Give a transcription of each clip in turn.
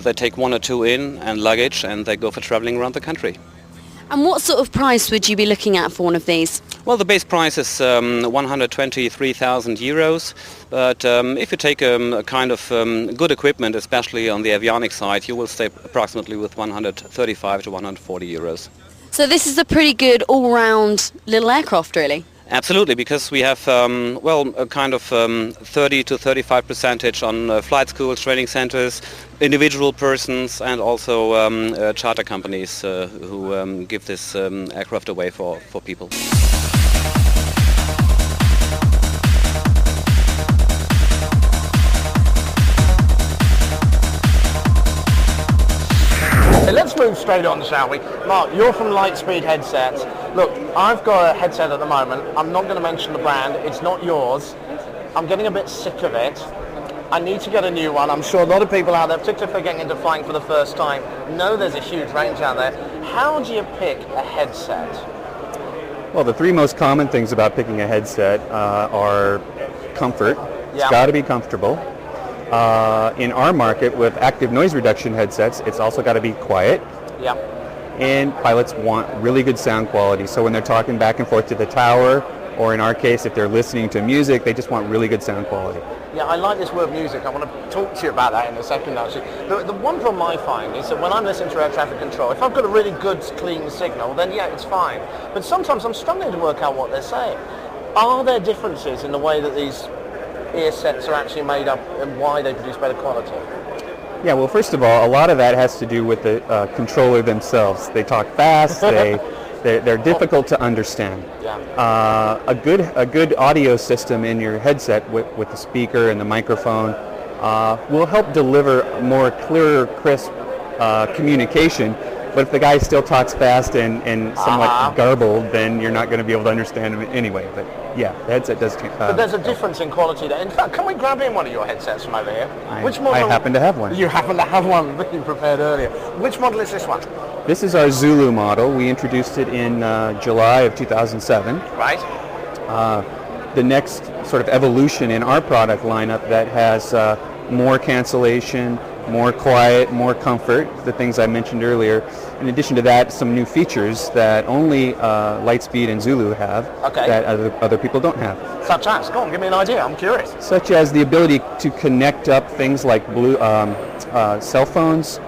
They take 1 or 2 in and luggage, and they go for traveling around the country. And what sort of price would you be looking at for one of these? Well, the base price is 123,000 euros, but if you take a kind of good equipment, especially on the avionics side, you will stay approximately with 135 to 140 euros. So this is a pretty good all-round little aircraft, really? Absolutely, because we have a kind of 30 to 35% on flight schools, training centers, individual persons, and also charter companies who give this aircraft away for people. Let's move straight on, shall we? Mark, you're from Lightspeed Headsets. Look, I've got a headset at the moment. I'm not going to mention the brand. It's not yours. I'm getting a bit sick of it. I need to get a new one. I'm sure a lot of people out there, particularly if they're getting into flying for the first time, know there's a huge range out there. How do you pick a headset? Well, the 3 most common things about picking a headset are comfort. It's got to be comfortable. In our market with active noise reduction headsets, it's also got to be quiet. Yeah. And pilots want really good sound quality. So when they're talking back and forth to the tower, or in our case, if they're listening to music, they just want really good sound quality. Yeah, I like this word music. I want to talk to you about that in a second, actually. The one problem I find is that when I'm listening to air traffic control, if I've got a really good, clean signal, then yeah, it's fine. But sometimes I'm struggling to work out what they're saying. Are there differences in the way that these ear sets are actually made up and why they produce better quality? Yeah, well, first of all, a lot of that has to do with the controller themselves. They talk fast, they're difficult to understand. Yeah. A good audio system in your headset with the speaker and the microphone will help deliver more clearer, crisp communication. But if the guy still talks fast and somewhat garbled, then you're not going to be able to understand him anyway. But yeah, the headset does. But there's a difference in quality there. In fact, can we grab in one of your headsets from over here? Which model? I happen to have one. You happen to have one that you prepared earlier. Which model is this one? This is our Zulu model. We introduced it in July of 2007. Right. The next sort of evolution in our product lineup that has more cancellation, more quiet, more comfort, the things I mentioned earlier. In addition to that, some new features that only Lightspeed and Zulu have that other people don't have. Such as? Go on, give me an idea, I'm curious. Such as the ability to connect up things like cell phones,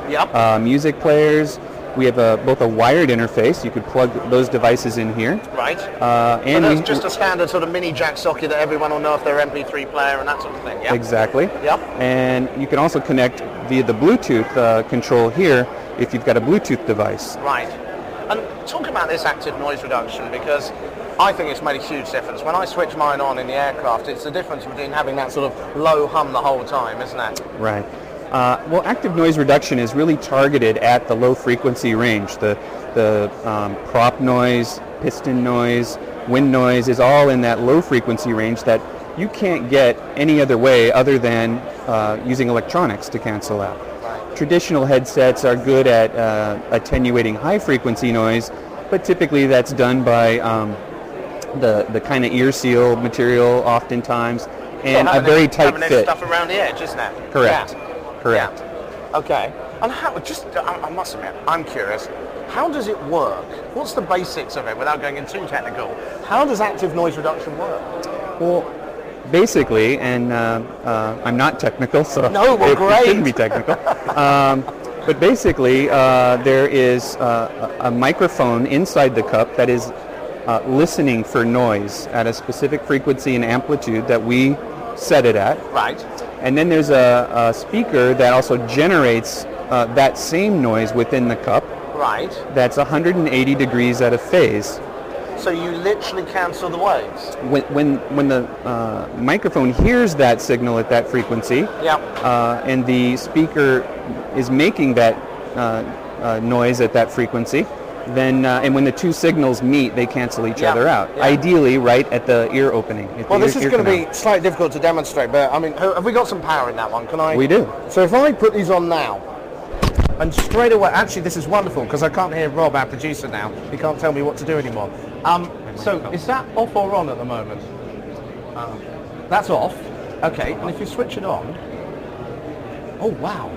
music players. We have both a wired interface. You could plug those devices in here. Right. And so that's just a standard sort of mini jack socket that everyone will know if they're MP3 player and that sort of thing. Yeah. Exactly. Yep. And you can also connect via the Bluetooth control here if you've got a Bluetooth device. Right. And talk about this active noise reduction, because I think it's made a huge difference. When I switch mine on in the aircraft, it's the difference between having that sort of low hum the whole time, isn't it? Right. Well, active noise reduction is really targeted at the low frequency range. The prop noise, piston noise, wind noise is all in that low frequency range that you can't get any other way other than using electronics to cancel out. Right. Traditional headsets are good at attenuating high frequency noise, but typically that's done by the kind of ear seal material oftentimes and a very tight fit. Stuff around the edge, isn't it? Correct. Yeah. Correct. Yeah. Okay. And how? I must admit, I'm curious. How does it work? What's the basics of it, without going into too technical? How does active noise reduction work? Well, basically, and I'm not technical, so great. It shouldn't be technical. But basically, there is a microphone inside the cup that is listening for noise at a specific frequency and amplitude that we set it at. Right. And then there's a speaker that also generates that same noise within the cup. Right. That's 180 degrees at a phase. So you literally cancel the waves? When the microphone hears that signal at that frequency, and the speaker is making that noise at that frequency, then and when the two signals meet, they cancel each other out. Yeah. Ideally, right at the ear opening. Well, this is going to be slightly difficult to demonstrate, but I mean, have we got some power in that one? Can I? We do. So if I put these on now, and straight away, actually, this is wonderful because I can't hear Rob, our producer, now. He can't tell me what to do anymore. So is that off or on at the moment? That's off. Okay. And if you switch it on, oh wow.